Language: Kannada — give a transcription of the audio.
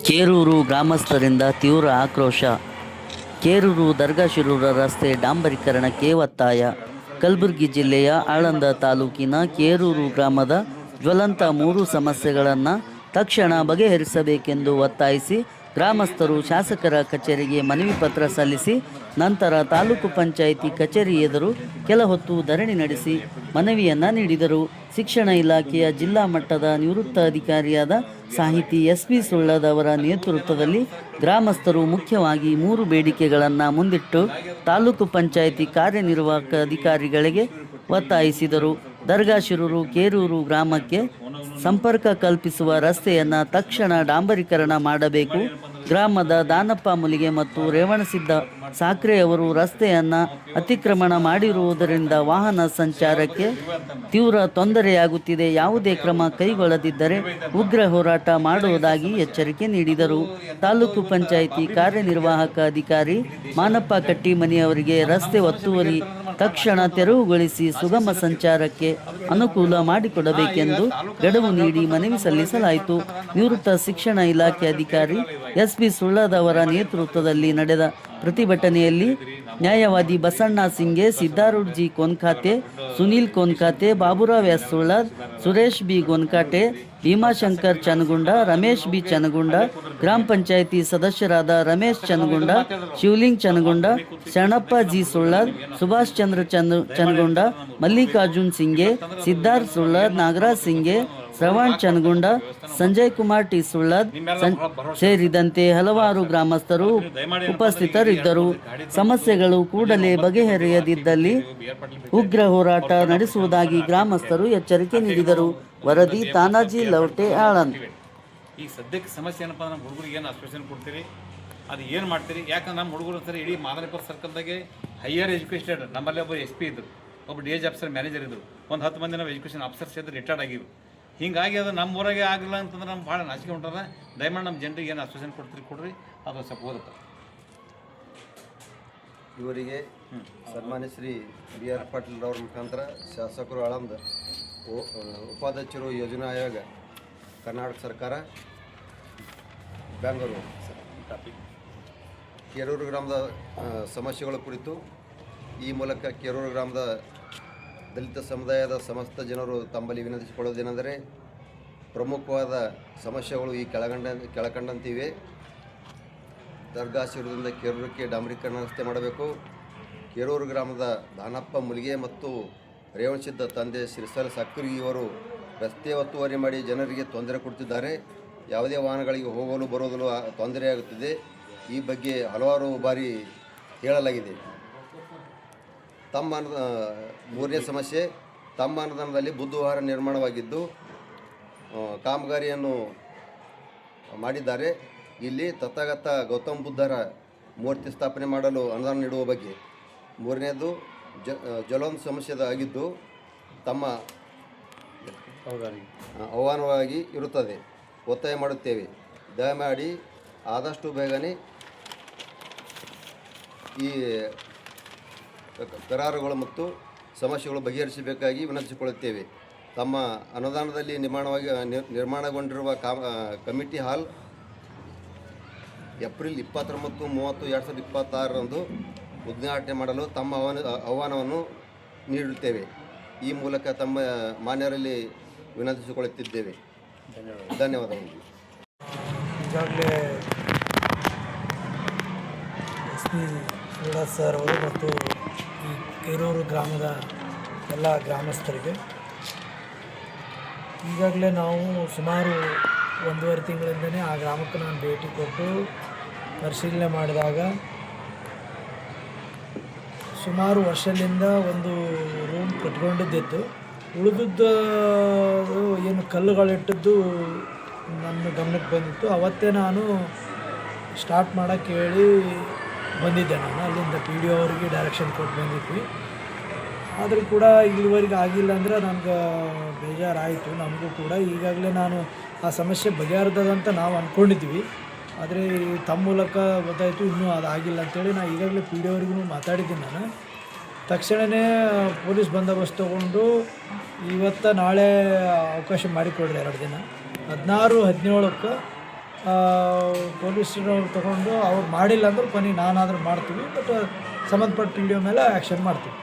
ಕೇರೂರು ಗ್ರಾಮಸ್ಥರಿಂದ ತೀವ್ರ ಆಕ್ರೋಶ. ಕೇರೂರು ದರ್ಗಾ ಶಿರೂರ ರಸ್ತೆ ಡಾಂಬರೀಕರಣಕ್ಕೆ ಒತ್ತಾಯ. ಕಲಬುರಗಿ ಜಿಲ್ಲೆಯ ಆಳಂದ ತಾಲೂಕಿನ ಕೇರೂರು ಗ್ರಾಮದ ಜ್ವಲಂತ 3 ಸಮಸ್ಯೆಗಳನ್ನು ತಕ್ಷಣ ಬಗೆಹರಿಸಬೇಕೆಂದು ಒತ್ತಾಯಿಸಿ ಗ್ರಾಮಸ್ಥರು ಶಾಸಕರ ಕಚೇರಿಗೆ ಮನವಿ ಪತ್ರ ಸಲ್ಲಿಸಿ ನಂತರ ತಾಲೂಕು ಪಂಚಾಯಿತಿ ಕಚೇರಿ ಎದುರು ಕೆಲ ಹೊತ್ತು ಧರಣಿ ನಡೆಸಿ ಮನವಿಯನ್ನು ನೀಡಿದರು. ಶಿಕ್ಷಣ ಇಲಾಖೆಯ ಜಿಲ್ಲಾ ಮಟ್ಟದ ನಿವೃತ್ತ ಅಧಿಕಾರಿಯಾದ ಸಾಹಿತಿ SP ಸುಳ್ಳದ್ ಅವರ ನೇತೃತ್ವದಲ್ಲಿ ಗ್ರಾಮಸ್ಥರು ಮುಖ್ಯವಾಗಿ 3 ಬೇಡಿಕೆಗಳನ್ನು ಮುಂದಿಟ್ಟು ತಾಲೂಕು ಪಂಚಾಯಿತಿ ಕಾರ್ಯನಿರ್ವಾಹಕ ಅಧಿಕಾರಿಗಳಿಗೆ ಒತ್ತಾಯಿಸಿದರು. ದರ್ಗಾ ಶಿರೂರು ಕೇರೂರು ಗ್ರಾಮಕ್ಕೆ ಸಂಪರ್ಕ ಕಲ್ಪಿಸುವ ರಸ್ತೆಯನ್ನು ತಕ್ಷಣ ಡಾಂಬರೀಕರಣ ಮಾಡಬೇಕು. ಗ್ರಾಮದ ದಾನಪ್ಪ ಮುಲಿಗೆ ಮತ್ತು ರೇವಣಸಿದ್ದ ಸಾಕ್ರೆ ಅವರು ರಸ್ತೆಯನ್ನು ಅತಿಕ್ರಮಣ ಮಾಡಿರುವುದರಿಂದ ವಾಹನ ಸಂಚಾರಕ್ಕೆ ತೀವ್ರ ತೊಂದರೆಯಾಗುತ್ತಿದೆ. ಯಾವುದೇ ಕ್ರಮ ಕೈಗೊಳ್ಳದಿದ್ದರೆ ಉಗ್ರ ಹೋರಾಟ ಮಾಡುವುದಾಗಿ ಎಚ್ಚರಿಕೆ ನೀಡಿದರು. ತಾಲೂಕು ಪಂಚಾಯಿತಿ ಕಾರ್ಯನಿರ್ವಾಹಕ ಅಧಿಕಾರಿ ಮಾನಪ್ಪ ಕಟ್ಟಿಮನಿ ಅವರಿಗೆ ರಸ್ತೆ ಒತ್ತುವರಿ ತಕ್ಷಣ ತೆರವುಗೊಳಿಸಿ ಸುಗಮ ಸಂಚಾರಕ್ಕೆ ಅನುಕೂಲ ಮಾಡಿಕೊಡಬೇಕೆಂದು ಗಡುವು ನೀಡಿ ಮನವಿ ಸಲ್ಲಿಸಲಾಯಿತು. ನಿವೃತ್ತ ಶಿಕ್ಷಣ ಇಲಾಖೆ ಅಧಿಕಾರಿ SP ಸುಳ್ಳದ್ ಅವರ ನೇತೃತ್ವದಲ್ಲಿ ನಡೆದ ಪ್ರತಿಭಟನೆಯಲ್ಲಿ ನ್ಯಾಯವಾದಿ Basanna Singe, Siddharudha G Konkate, Sunil Konkate, Baburao S Sullad, Suresh B Gonkate, Bhimashankar Changunda, Ramesh B Changunda, ಗ್ರಾಮ ಪಂಚಾಯಿತಿ ಸದಸ್ಯರಾದ ರಮೇಶ್ ಚನಗುಂಡ, ಶಿವಲಿಂಗ್ ಚನಗುಂಡ, ಶರಣಪ್ಪ G ಸುಳ್ಳದ್, ಸುಭಾಷ್ ಚಂದ್ರ ಚನಗುಂಡ, ಮಲ್ಲಿಕಾರ್ಜುನ್ ಸಿಂಗೆ, ಸಿದ್ಧಾರ್ಥ್ ಸುಳ್ಳದ್, ನಾಗರಾಜ್ ಸಿಂಗೆ, ಶ್ರವಣ್ ಚನಗುಂಡ, ಸಂಜಯ್ ಕುಮಾರ್ T ಸುಳ್ಳದ್ ಸೇರಿದಂತೆ ಹಲವಾರು ಗ್ರಾಮಸ್ಥರು ಉಪಸ್ಥಿತರಿದ್ದರು. ಸಮಸ್ಯೆಗಳು ಕೂಡಲೇ ಬಗೆಹರಿಯದಿದ್ದಲ್ಲಿ ಉಗ್ರ ಹೋರಾಟ ನಡೆಸುವುದಾಗಿ ಗ್ರಾಮಸ್ಥರು ಎಚ್ಚರಿಕೆ ನೀಡಿದರು. ವರದಿ ತಾನಾಜಿ ಲವಟೆ, ಆಳಂದ್. ಈಗ ಸದ್ಯಕ್ಕೆ ಸಮಸ್ಯೆ ಏನಪ್ಪ, ನಮ್ಮ ಹುಡುಗರಿಗೆ ಏನು ಅಸ್ಪೆಷನ್ ಕೊಡ್ತೀರಿ, ಅದು ಏನು ಮಾಡ್ತೀರಿ? ಯಾಕಂದ್ರೆ ನಮ್ಮ ಹುಡುಗರು ಅಂತಾರೆ ಇಡೀ ಮಾದನಪುರ ಸರ್ಕಲ್ದಾಗೆ ಹೈಯರ್ ಎಜುಕೇಟೆಡ್. ನಮ್ಮಲ್ಲಿ ಒಬ್ಬ SP ಇದ್ದರು, ಒಬ್ಬ DH ಆಫೀಸರ್ ಮ್ಯಾನೇಜರ್ ಇದ್ದರು, ಒಂದು 10 ಮಂದಿ ನಾವು ಎಜುಕೇಷನ್ ಆಫೀಸರ್ಸ್ ಇದ್ದು ರಿಟೈರ್ಡ್ ಆಗಿರು. ಹೀಗಾಗಿ ಅದು ನಮ್ಮ ಊರಾಗೆ ಆಗಲಿಲ್ಲ ಅಂತಂದ್ರೆ ನಮ್ಗೆ ಭಾಳ ನಾಚಿಕೆ ಉಂಟದ. ದಯಮಾಡಿ ನಮ್ಮ ಜನರಿಗೆ ಏನು ಅಸ್ಪೆಷನ್ ಕೊಡ್ರಿ, ಅದು ಸ್ವಲ್ಪ ಓದಪ್ಪ. ಇವರಿಗೆ ಸನ್ಮಾನ್ಯ ಶ್ರೀ BR ಪಾಟೀಲ್ ಅವ್ರ ಮುಖಾಂತರ ಶಾಸಕರು ಆಳಂದ ಉಪಾಧ್ಯಕ್ಷರು ಯೋಜನಾ ಆಯೋಗ ಕರ್ನಾಟಕ ಸರ್ಕಾರ ಬೆಂಗಳೂರು ಕೇರೂರು ಗ್ರಾಮದ ಸಮಸ್ಯೆಗಳ ಕುರಿತು ಈ ಮೂಲಕ ಕೇರೂರು ಗ್ರಾಮದ ದಲಿತ ಸಮುದಾಯದ ಸಮಸ್ತ ಜನರು ತಮ್ಮಲ್ಲಿ ವಿನಂತಿಸಿಕೊಳ್ಳುವುದೇನೆಂದರೆ, ಪ್ರಮುಖವಾದ ಸಮಸ್ಯೆಗಳು ಈ ಕೆಳಕಂಡಂತಿವೆ. ದರ್ಗಾ ಶಿರೂರದಿಂದ ಕೇರೂರಕ್ಕೆ ಡಾಂಬರೀಕರಣ ರಸ್ತೆ ಮಾಡಬೇಕು. ಕೇರೂರು ಗ್ರಾಮದ ದಾನಪ್ಪ ಮುಲಿಗೆ ಮತ್ತು ರೇವಣಸಿದ್ದ ತಂದೆ ಸಿರಿಸಲ್ ಸಕ್ಕರಿ ಇವರು ರಸ್ತೆ ಒತ್ತುವರಿ ಮಾಡಿ ಜನರಿಗೆ ತೊಂದರೆ ಕೊಡ್ತಿದ್ದಾರೆ. ಯಾವುದೇ ವಾಹನಗಳಿಗೆ ಹೋಗಲು ಬರೋದಲು ತೊಂದರೆಯಾಗುತ್ತಿದೆ. ಈ ಬಗ್ಗೆ ಹಲವಾರು ಬಾರಿ ಹೇಳಲಾಗಿದೆ. ತಮ್ಮ 3ನೇ ಸಮಸ್ಯೆ, ತಮ್ಮ ಅನುದಾನದಲ್ಲಿ ಬುದ್ಧವಿಹಾರ ನಿರ್ಮಾಣವಾಗಿದ್ದು ಕಾಮಗಾರಿಯನ್ನು ಮಾಡಿದ್ದಾರೆ. ಇಲ್ಲಿ ತಥಾಗತ ಗೌತಮ ಬುದ್ಧರ ಮೂರ್ತಿ ಸ್ಥಾಪನೆ ಮಾಡಲು ಅನುದಾನ ನೀಡುವ ಬಗ್ಗೆ. 3ನೇದು ಜ್ವಲಂತ ಸಮಸ್ಯೆ ಆಗಿದ್ದು ತಮ್ಮ ಆಹ್ವಾನವಾಗಿ ಇರುತ್ತದೆ. ಒತ್ತಾಯ ಮಾಡುತ್ತೇವೆ, ದಯಮಾಡಿ ಆದಷ್ಟು ಬೇಗನೆ ಈ ಕರಾರುಗಳು ಮತ್ತು ಸಮಸ್ಯೆಗಳು ಬಗೆಹರಿಸಬೇಕಾಗಿ ವಿನಂತಿಸಿಕೊಳ್ಳುತ್ತೇವೆ. ತಮ್ಮ ಅನುದಾನದಲ್ಲಿ ನಿರ್ಮಾಣಗೊಂಡಿರುವ ಕಮಿಟಿ ಹಾಲ್ ಏಪ್ರಿಲ್ 29, 30, 2026ರಂದು ಉದ್ಘಾಟನೆ ಮಾಡಲು ತಮ್ಮ ಆಹ್ವಾನವನ್ನು ನೀಡುತ್ತೇವೆ. ಈ ಮೂಲಕ ತಮ್ಮ ಮಾನ್ಯರಲ್ಲಿ ವಿನಂತಿಸಿಕೊಳ್ಳುತ್ತಿದ್ದೇವೆ. ಧನ್ಯವಾದಗಳು. ಈಗಾಗಲೇ SP ಸುಳ್ಳದ್ ಸರ್ ಅವರು ಮತ್ತು ಈ ಕೇರೂರು ಗ್ರಾಮದ ಎಲ್ಲ ಗ್ರಾಮಸ್ಥರಿಗೆ ಈಗಾಗಲೇ ನಾವು ಸುಮಾರು 1.5 ತಿಂಗಳಿಂದಲೇ ಆ ಗ್ರಾಮಕ್ಕೆ ನಾನು ಭೇಟಿ ಕೊಟ್ಟು ಪರಿಶೀಲನೆ ಮಾಡಿದಾಗ ಸುಮಾರು ವರ್ಷದಿಂದ ಒಂದು ರೂಮ್ ಕಟ್ಕೊಂಡಿದ್ದಿತ್ತು. ಉಳಿದದ್ದು ಏನು ಕಲ್ಲುಗಳಿಟ್ಟದ್ದು ನನ್ನ ಗಮನಕ್ಕೆ ಬಂದಿತ್ತು. ಅವತ್ತೇ ನಾನು ಸ್ಟಾರ್ಟ್ ಮಾಡೋಕ್ಕೆ ಹೇಳಿ ಬಂದಿದ್ದೆ. ನಾನು ಅಲ್ಲಿಂದ PDO ಅವರಿಗೆ ಡೈರೆಕ್ಷನ್ ಕೊಟ್ಟು ಬಂದಿದ್ವಿ. ಆದರೂ ಕೂಡ ಇಲ್ಲಿವರೆಗೆ ಆಗಿಲ್ಲ ಅಂದರೆ ನನಗೆ ಬೇಜಾರಾಯಿತು. ನಮಗೂ ಕೂಡ ಈಗಾಗಲೇ ನಾನು ಆ ಸಮಸ್ಯೆ ಬಗೆಹರಿದಂತ ನಾವು ಅಂದ್ಕೊಂಡಿದ್ವಿ. ಆದರೆ ತಮ್ಮ ಮೂಲಕ ಗೊತ್ತಾಯಿತು ಇನ್ನೂ ಅದು ಆಗಿಲ್ಲ ಅಂಥೇಳಿ ನಾನು ಈಗಾಗಲೇ PDO ಅವರಿಗೂ ಮಾತಾಡಿದ್ದೀನಿ. ನಾನು ತಕ್ಷಣವೇ ಪೊಲೀಸ್ ಬಂದೋಬಸ್ತ್ ತೊಗೊಂಡು ಇವತ್ತು ನಾಳೆ ಅವಕಾಶ ಮಾಡಿಕೊಡ್ರಿ 2 ದಿನ 16, 17ಕ್ಕೆ ಪೊಲೀಸರವ್ರು ತೊಗೊಂಡು ಅವ್ರು ಮಾಡಿಲ್ಲ ಅಂದ್ರೆ ಕೊನೆಗೆ ನಾನಾದರೂ ಮಾಡ್ತೀವಿ, ಬಟ್ ಸಂಬಂಧಪಟ್ಟ ಪಿ ಡಿ ಒ ಮೇಲೆ ಆ್ಯಕ್ಷನ್ ಮಾಡ್ತೀವಿ.